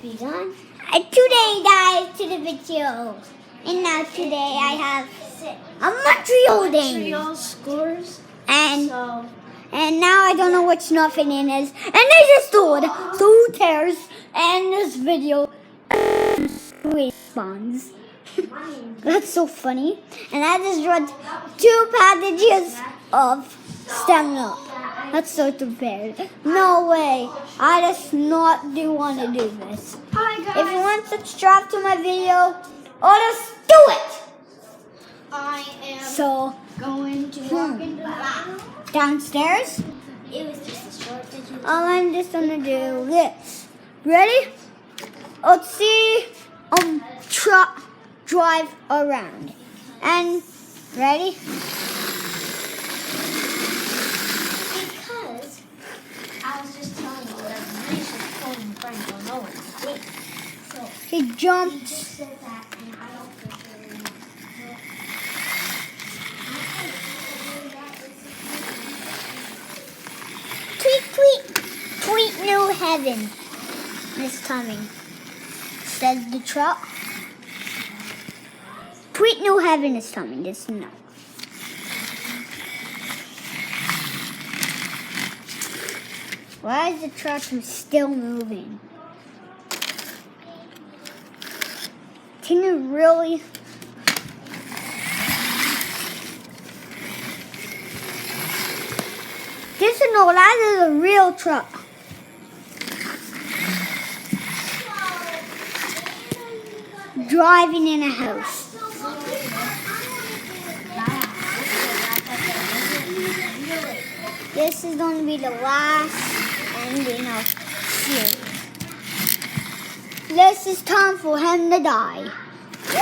begun. Today, guys, to the video. And now today I have a Montreal game. Reall scores. And now I don't know which nothing it is. And they just scored. So who cares? And this video responds. That's so funny. And I just read 2 packages of stem milk. That's so unfair. No way. I just not do want to do this. Hi guys. If you want to subscribe to my video, I'll just do it. I am So going to walk into the bathroom. downstairs, It was just a short video. I'm just gonna do this. Ready? Let's see. Drive around. And ready? Because I was just telling you that I'm really just pulling Frank on no one's wait. So He he jumped. just said that and I don't think Tweet, tweet, tweet new heaven. This coming. Says the truck. Tweet new heaven is coming. This no. Why is the truck still moving? Can you really? This is no, that is a real truck. Driving in a house. This is going to be the last ending of series. This is time for him to die. Woo!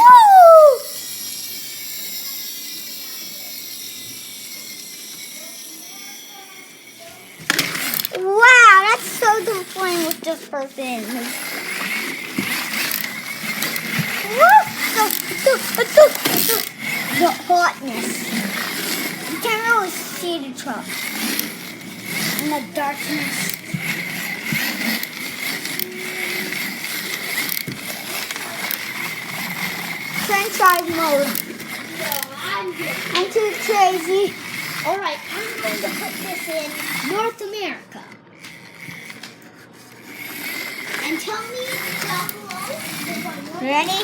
Wow, that's so disappointing with this person. The hotness. You can't really see the truck in the darkness. French fries mode. I'm too crazy. Alright, I'm going to put this in North America. And tell me down below if I'm right. Ready?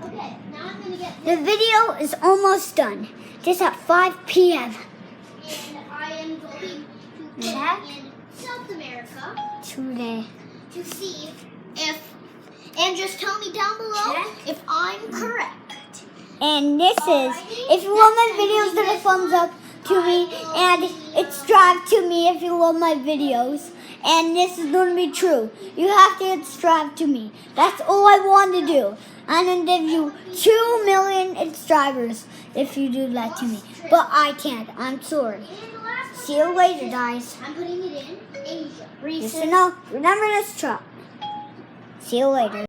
Okay, now I'm going to get The video is almost done. Just at 5 p.m. and I am going to Check. check in South America today. to see if, and just tell me down below Check. if I'm correct. And this is, if you want my videos, then a thumbs up to me, and it's subscribe to me if you love my videos. And this is going to be true. You have to subscribe to me. That's all I want to do. I'm going to give you 2 million subscribers if you do that to me. But I can't. I'm sorry. And the last See you later, guys. I'm putting it in Asia. Just to know, remember this truck. See you later.